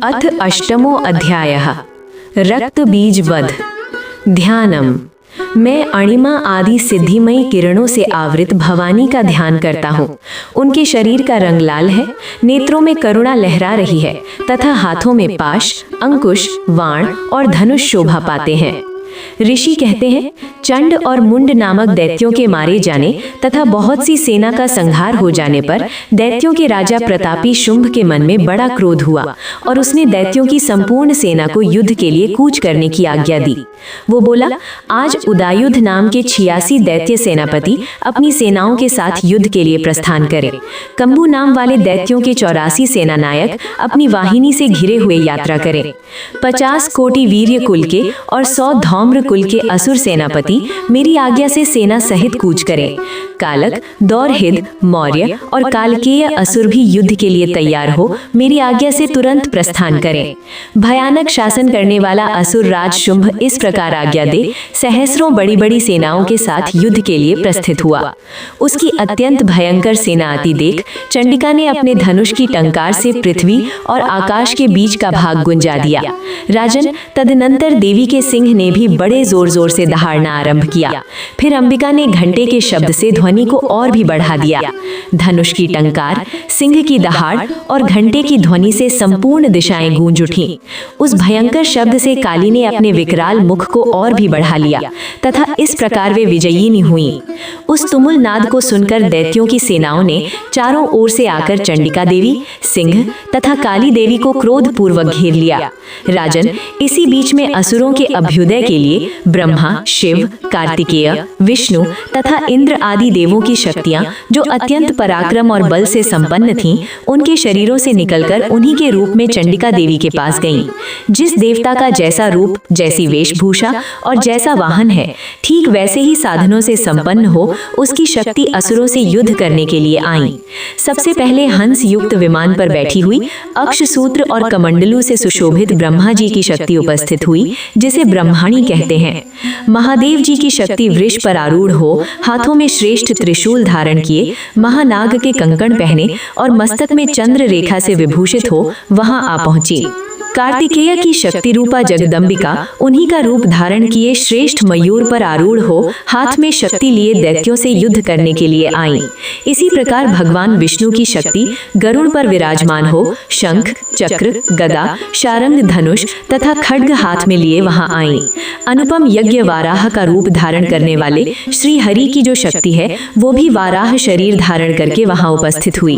अथ अष्टमो अध्यायः रक्तबीजवध। ध्यानम। मैं अणिमा आदि सिद्धिमयी किरणों से आवृत भवानी का ध्यान करता हूँ। उनके शरीर का रंग लाल है, नेत्रों में करुणा लहरा रही है तथा हाथों में पाश, अंकुश, वाण और धनुष शोभा पाते हैं। ऋषि कहते हैं, चंड और मुंड नामक दैत्यों के मारे जाने तथा बहुत सी सेना का संहार हो जाने पर दैत्यों के राजा प्रतापी शुंभ के मन में बड़ा क्रोध हुआ और उसने दैत्यों की संपूर्ण सेना को युद्ध के लिए कूच करने की आज्ञा दी। वो बोला, आज उदायुध नाम के 86 दैत्य सेनापति अपनी सेनाओं के साथ युद्ध के लिए प्रस्थान करें। कंबू नाम वाले दैत्यों के 84 सेना नायक अपनी वाहिनी से घिरे हुए यात्रा करें। 50 कोटि वीर्य कुल के और 100 धौम्र कुल के असुर सेनापति मेरी आज्ञा से सेना सहित कूच करें। कालक, दौरहिद, मौर्य और कालकेय असुर भी युद्ध के लिए तैयार हो मेरी आज्ञा से तुरंत प्रस्थान करें। भयानक शासन करने वाला असुर राज शुंभ इस प्रकार आज्ञा दे सहस्रों बड़ी बड़ी सेनाओं के साथ युद्ध के लिए प्रस्थित हुआ। उसकी अत्यंत भयंकर सेना आती देख चंडिका ने अपने धनुष की टंकार से पृथ्वी और आकाश के बीच का भाग गुंजा दिया। राजन, तदनंतर देवी के सिंह ने भी बड़े जोर जोर से दहाड़ना आरंभ किया। फिर अंबिका ने घंटे के शब्द से ध्वनि को और भी बढ़ा दिया। धनुष की टंकार, सिंह की दहाड़ और घंटे की ध्वनि से संपूर्ण दिशाएं गूंज उठीं। उस भयंकर शब्द से काली ने अपने विकराल मुख को और भी बढ़ा लिया तथा इस प्रकार वे विजयिनी हुईं। उस तुमुल नाद को सुनकर दैत्यों की सेनाओं ने चारों ओर से आकर चंडिका देवी, सिंह तथा काली देवी को क्रोध पूर्वक घेर लिया। राजन, इसी बीच में असुरों के अभ्युदय के लिए ब्रह्मा, शिव, कार्तिकेय, विष्णु तथा इंद्र आदि देवों की शक्तियां जो अत्यंत पराक्रम और बल से संपन्न थीं, उनके शरीरों से निकलकर उन्हीं के रूप में चंडिका देवी के पास गईं। जिस देवता का जैसा रूप, जैसी वेशभूषा और जैसा वाहन है, ठीक वैसे ही साधनों से संपन्न हो उसकी शक्ति असुरों से युद्ध करने के लिए आईं। सबसे पहले हंस युक्त विमान पर बैठी हुई अक्षसूत्र और कमंडलू से सुशोभित ब्रह्मा जी की शक्ति उपस्थित हुई, जिसे ब्रह्माणी कहते हैं। महादेव जी की शक्ति वृष पर आरूढ़ हो हाथों में श्रेष्ठ त्रिशूल धारण किए, महानाग के कंकण पहने और मस्तक में चंद्र रेखा से विभूषित हो वहां आ पहुंची। कार्तिकेय की शक्ति रूपा जगदम्बिका उन्हीं का रूप धारण किए श्रेष्ठ मयूर पर आरूढ़ हो हाथ में शक्ति लिए दैत्यों से युद्ध करने के लिए आईं। इसी प्रकार भगवान विष्णु की शक्ति गरुड़ पर विराजमान हो शंख, चक्र, गदा, शारंग, धनुष तथा खड्ग हाथ में लिए वहां आईं। अनुपम यज्ञ वाराह का रूप धारण करने वाले श्री हरि की जो शक्ति है वो भी वाराह शरीर धारण करके वहां उपस्थित हुई।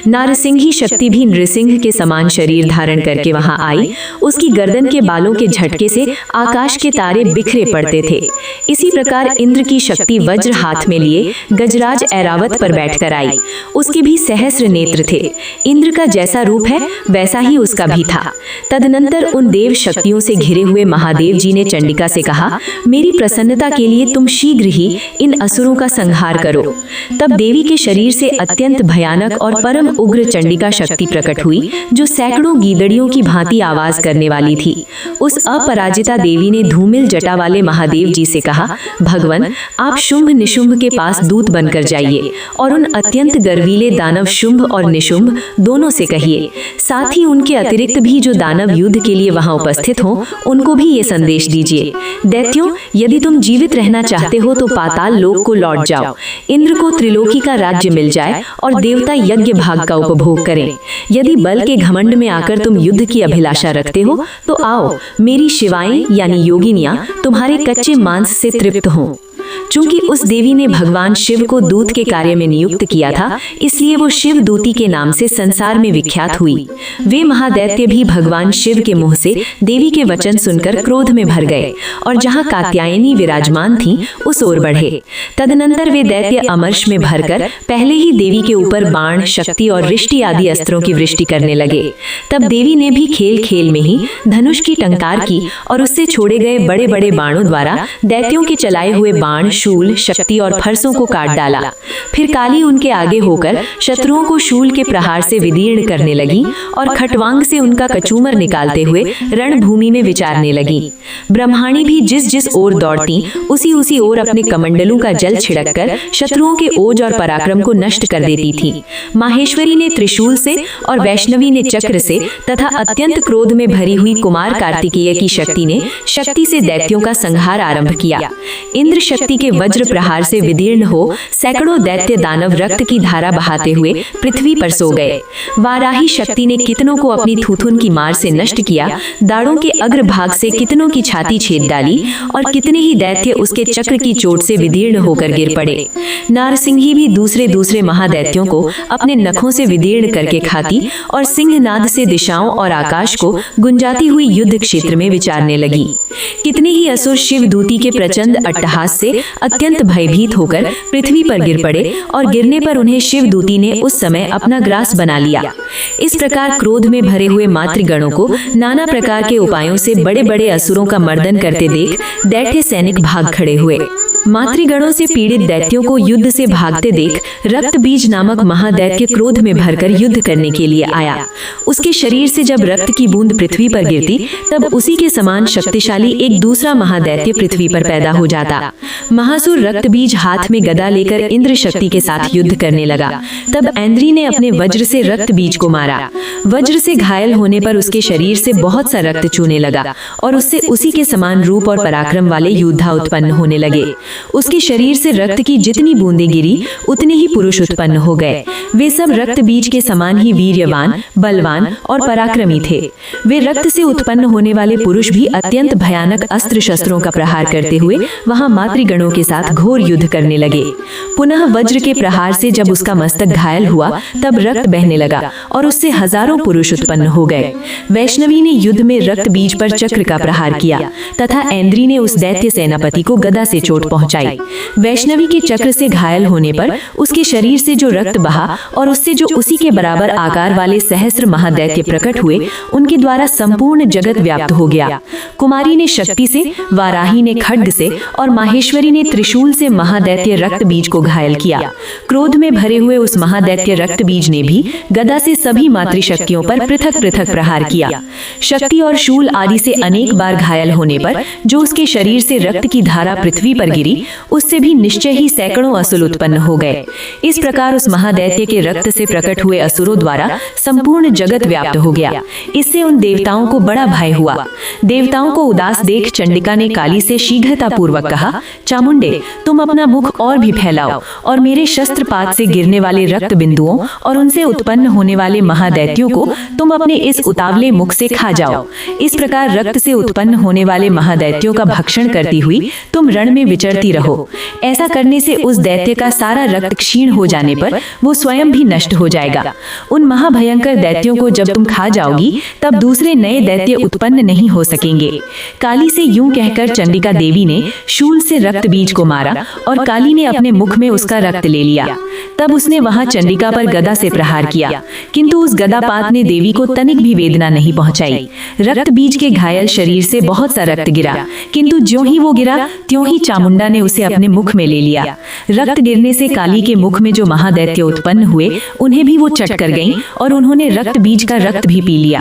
नारसिंही शक्ति भी नृसिंह के समान शरीर धारण करके वहां आई। उसकी गर्दन के बालों के झटके से आकाश के तारे बिखरे पड़ते थे। इसी प्रकार इंद्र की शक्ति वज्र हाथ में लिए गजराज ऐरावत पर बैठकर आई। उसके भी सहस्र नेत्र थे। इंद्र का जैसा रूप है वैसा ही उसका भी था। तदनंतर उन देव शक्तियों से घिरे हुए महादेव जी ने चंडिका से कहा, मेरी प्रसन्नता के लिए तुम शीघ्र ही इन असुरों का संहार करो। तब देवी के शरीर से अत्यंत भयानक और परम उग्र चंडिका शक्ति प्रकट हुई, जो सैकड़ों गीदड़ियों की भांति आवाज करने वाली थी। उस अपराजिता देवी ने धूमिल जटा वाले महादेव जी से कहा, भगवन, आप शुंभ निशुंभ के पास दूत बनकर जाइए और उन अत्यंत गर्वीले दानव शुंभ और निशुंभ दोनों से कहिए, साथ ही उनके अतिरिक्त भी जो दानव युद्ध के लिए वहां उपस्थित हों उनको भी ये संदेश दीजिए, दैत्यों, यदि तुम जीवित रहना चाहते हो तो पाताल लोक को लौट जाओ। इंद्र को त्रिलोकी का राज्य मिल जाए और देवता यज्ञ भाग का उपभोग करें। यदि बल के घमंड में आकर तुम युद्ध की अभिलाषा रखते हो तो आओ, मेरी शिवाएं यानी योगिनियां तुम्हारे कच्चे मांस से तृप्त हों। चूंकि उस देवी ने भगवान शिव को दूत के कार्य में नियुक्त किया था, इसलिए वो शिव दूती के नाम से संसार में विख्यात हुई। वे महादैत्य भी भगवान शिव के मुंह से देवी के वचन सुनकर क्रोध में भर गए और जहां कात्यायनी विराजमान थीं, उस ओर बढ़े। तदनंतर वे दैत्य अमर्ष में भरकर पहले ही देवी के ऊपर बाण, शक्ति और रिष्टि आदि अस्त्रों की वृष्टि करने लगे। तब देवी ने भी खेल खेल में ही धनुष की टंकार की और उससे छोड़े गए बड़े बड़े बाणों द्वारा दैत्यों के चलाए हुए बाण, शूल, शक्ति और फरसों को काट डाला। फिर काली उनके आगे होकर शत्रुओं को शूल के प्रहार से विदीर्ण करने लगी और खटवांग से उनका कचूमर निकालते हुए रणभूमि में विचारने लगी। ब्रह्माणी भी जिस जिस ओर दौड़ती उसी ओर अपने कमंडलों का जल छिड़ककर शत्रुओं के ओज और पराक्रम को नष्ट कर देती थी। माहेश्वरी ने त्रिशूल से और वैष्णवी ने चक्र से तथा अत्यंत क्रोध में भरी हुई कुमार कार्तिकेय की शक्ति ने शक्ति से दैत्यों का संहार आरंभ किया। इंद्र शक्ति के वज्र प्रहार से विदीर्ण हो सैकड़ों दैत्य दानव रक्त की धारा बहाते हुए पृथ्वी पर सो गए। वाराही शक्ति ने कितनों को अपनी थूथुन की मार से नष्ट किया, दाढ़ों के अग्रभाग से कितनों की छाती छेद डाली और कितने ही दैत्य उसके चक्र की चोट से विदीर्ण होकर गिर पड़े। नारसिंही भी दूसरे महादैत्यों को अपने नखों से विदीर्ण करके खाती और सिंहनाद से दिशाओं और आकाश को गुंजाती हुई युद्ध क्षेत्र में विचारने लगी। कितने ही असुर शिवदूती के प्रचंड अट्टहास से अत्यंत भयभीत होकर पृथ्वी पर गिर पड़े और गिरने पर उन्हें शिवदूती ने उस समय अपना ग्रास बना लिया। इस प्रकार क्रोध में भरे हुए मातृगणों को नाना प्रकार के उपायों से बड़े बड़े असुरों का मर्दन करते देख दैत्य सैनिक भाग खड़े हुए। मातृगणों से पीड़ित दैत्यों को युद्ध से भागते देख रक्तबीज नामक महादैत्य क्रोध में भरकर युद्ध करने के लिए आया। उसके शरीर से जब रक्त की बूंद पृथ्वी पर गिरती तब उसी के समान शक्तिशाली एक दूसरा महादैत्य पृथ्वी पर पैदा हो जाता। महासुर रक्तबीज हाथ में गदा लेकर इंद्र शक्ति के साथ युद्ध करने लगा। तब ऐन्द्री ने अपने वज्र से रक्तबीज को मारा। वज्र से घायल होने पर उसके शरीर से बहुत सा रक्त चूने लगा और उससे उसी के समान रूप और पराक्रम वाले योद्धा उत्पन्न होने लगे। उसके शरीर से रक्त की जितनी बूंदें गिरी उतने ही पुरुष उत्पन्न हो गए। वे सब रक्त बीज के समान ही वीर्यवान, बलवान और पराक्रमी थे। वे रक्त से उत्पन्न होने वाले पुरुष भी अत्यंत भयानक अस्त्र शस्त्रों का प्रहार करते हुए वहां मातृगणों के साथ घोर युद्ध करने लगे। पुनः वज्र के प्रहार से जब उसका मस्तक घायल हुआ तब रक्त बहने लगा और उससे हजारों पुरुष उत्पन्न हो गए। वैष्णवी ने युद्ध में रक्त बीज पर चक्र का प्रहार किया तथा ऐन्द्री ने उस दैत्य सेनापति को गदा से चोट पहुंचाई। वैष्णवी के चक्र से घायल होने पर उसके शरीर से जो रक्त बहा और उससे जो उसी के बराबर आकार वाले सहस्त्र महादैत्य प्रकट हुए उनके द्वारा संपूर्ण जगत व्याप्त हो गया। कुमारी ने शक्ति से, वाराही ने खड्ग से और माहेश्वरी ने त्रिशूल से महादैत्य रक्त बीज को घायल किया। क्रोध में भरे हुए उस महादैत्य रक्त बीज ने भी गदा से सभी मातृशक्तियों पर पृथक पृथक प्रहार किया। शक्ति और शूल आदि से अनेक बार घायल होने पर जो उसके शरीर से रक्त की धारा पृथ्वी पर गिरी उससे भी निश्चय ही सैकड़ों असुर उत्पन्न हो गए। इस प्रकार उस महादैत्य के रक्त से प्रकट हुए असुरों द्वारा संपूर्ण जगत व्याप्त हो गया। इससे उन देवताओं को बड़ा भय हुआ। देवताओं को उदास देख चंडिका ने काली से शीघ्रता पूर्वक कहा, चामुंडे, तुम अपना मुख और भी फैलाओ और मेरे शस्त्रपात से गिरने वाले रक्त बिंदुओं और उनसे उत्पन्न होने वाले महादैत्यों को तुम अपने इस उतावले मुख से खा जाओ। इस प्रकार रक्त से उत्पन्न होने वाले महादैत्यों का भक्षण करती हुई तुम रण में विचरती रहो। ऐसा करने से उस दैत्य का सारा रक्त क्षीण हो जाने पर वो स्वयं भी नष्ट हो जाएगा। उन महाभयंकर दैत्यों को जब तुम खा जाओगी तब दूसरे नए दैत्य उत्पन्न नहीं हो सकेंगे। काली से यूं कहकर चंडिका देवी ने शूल से रक्त बीज को मारा और काली ने अपने मुख में उसका रक्त ले लिया। तब उसने वहां चंडिका पर गदा से प्रहार किया, किंतु उस गदापात ने देवी को तनिक भी वेदना नहीं पहुंचाई। रक्त बीज के घायल शरीर से बहुत सा रक्त गिरा, किंतु ज्यों ही वो गिरा त्यों ही चामुंडा ने उसे अपने मुख में ले लिया। रक्त गिरने से काली के मुख में जो महादैत्य उत्पन्न हुए उन्हें भी वो चट कर गईं और उन्होंने रक्त बीज का रक्त भी पी लिया।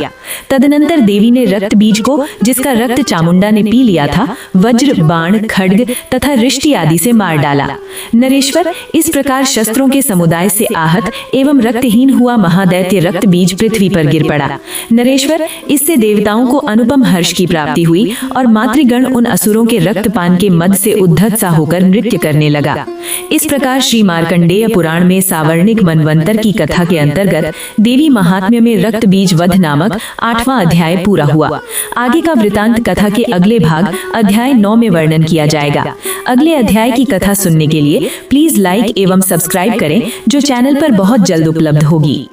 तदनंतर देवी ने रक्त बीज को, जिसका रक्त चामुंडा ने पी लिया था, वज्र, बाण, खड्ग तथा रिष्टि आदि से मार डाला। नरेश्वर, इस प्रकार शस्त्रों के समुदाय से आहत एवं रक्तहीन हुआ महादैत्य रक्त बीज पृथ्वी पर गिर पड़ा। नरेश्वर, इससे देवताओं को अनुपम हर्ष की प्राप्ति हुई और मातृगण उन असुरों के रक्तपान के मद से उद्धत सा होकर नृत्य करने लगा। इस प्रकार श्री मार्कंडेय पुराण में सावर्णिक मनवंतर की कथा के अंतर्गत देवी महात्म्य में रक्त बीज वध नामक 8वां अध्याय पूरा हुआ। आगे का वृतांत कथा के अगले भाग अध्याय 9 में वर्णन किया जाएगा। अगले अध्याय की कथा सुनने के लिए प्लीज लाइक एवं सब्सक्राइब करें, जो चैनल पर बहुत जल्द उपलब्ध होगी।